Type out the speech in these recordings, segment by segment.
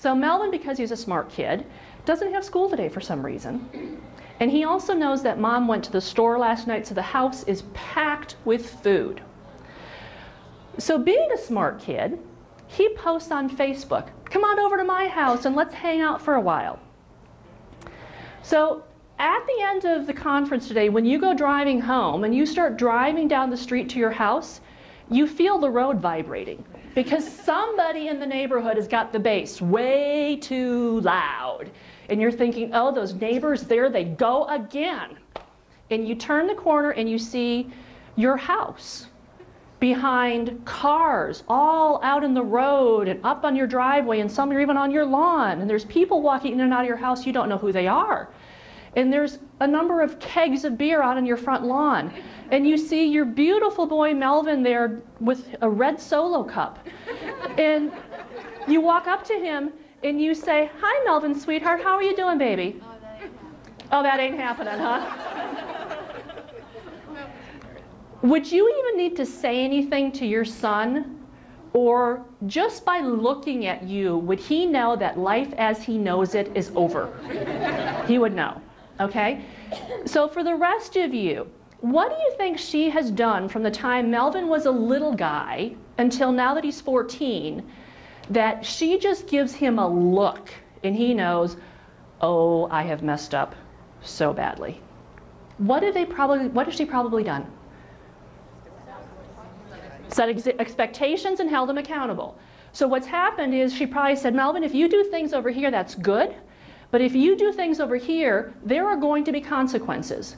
So Melvin, because he's a smart kid, doesn't have school today for some reason. And he also knows that Mom went to the store last night, so the house is packed with food. So being a smart kid, he posts on Facebook, "Come on over to my house and let's hang out for a while." So at the end of the conference today, when you go driving home and you start driving down the street to your house, you feel the road vibrating because somebody in the neighborhood has got the bass way too loud. And you're thinking, oh, those neighbors, there they go again. And you turn the corner and you see your house behind cars all out in the road and up on your driveway, and some are even on your lawn. And there's people walking in and out of your house, you don't know who they are. And there's a number of kegs of beer out on your front lawn. And you see your beautiful boy Melvin there with a red Solo cup. And you walk up to him and you say, "Hi Melvin, sweetheart, how are you doing, baby?" Oh, that ain't happening, huh? Would you even need to say anything to your son? Or just by looking at you, would he know that life as he knows it is over? He would know, okay? So for the rest of you, what do you think she has done from the time Melvin was a little guy until now that he's 14, that she just gives him a look and he knows, oh, I have messed up so badly? What has she probably done? Set expectations and held them accountable. So what's happened is she probably said, Melvin, if you do things over here, that's good. But if you do things over here, there are going to be consequences.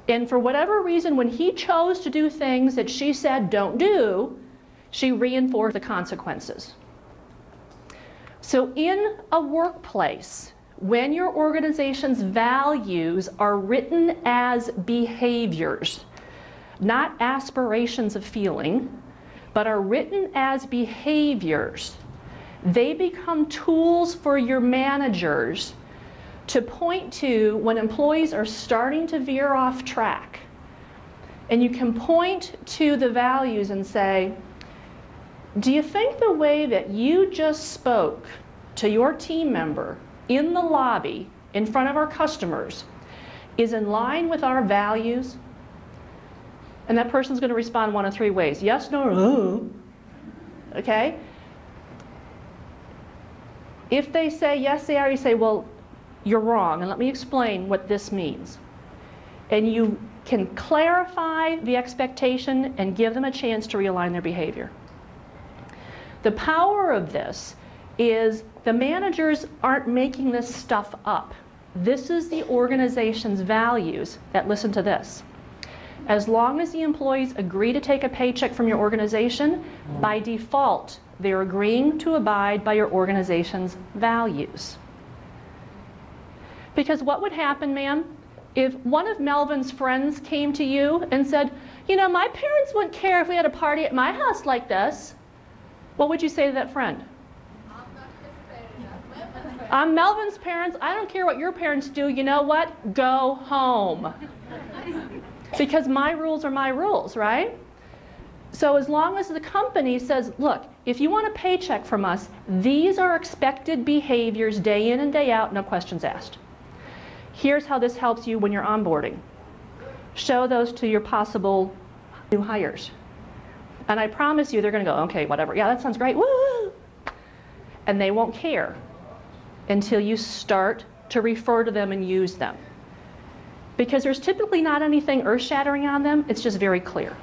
And for whatever reason, when he chose to do things that she said don't do, she reinforced the consequences. So in a workplace, when your organization's values are written as behaviors, not aspirations of feeling, but are written as behaviors, they become tools for your managers to point to when employees are starting to veer off track. And you can point to the values and say, do you think the way that you just spoke to your team member in the lobby in front of our customers is in line with our values? And that person's going to respond one of three ways. Yes, no, or no. Okay? If they say yes, they are, you say, well, you're wrong, and let me explain what this means. And you can clarify the expectation and give them a chance to realign their behavior. The power of this is the managers aren't making this stuff up. This is the organization's values that listen to this. As long as the employees agree to take a paycheck from your organization, by default, they're agreeing to abide by your organization's values. Because what would happen, ma'am, if one of Melvin's friends came to you and said, you know, my parents wouldn't care if we had a party at my house like this, what would you say to that friend? I'm Melvin's parents. I don't care what your parents do. You know what? Go home. Because my rules are my rules, right? So as long as the company says, look, if you want a paycheck from us, these are expected behaviors day in and day out, no questions asked. Here's how this helps you when you're onboarding. Show those to your possible new hires. And I promise you they're going to go, okay, whatever. Yeah, that sounds great. Woo! And they won't care until you start to refer to them and use them. Because there's typically not anything earth-shattering on them, it's just very clear.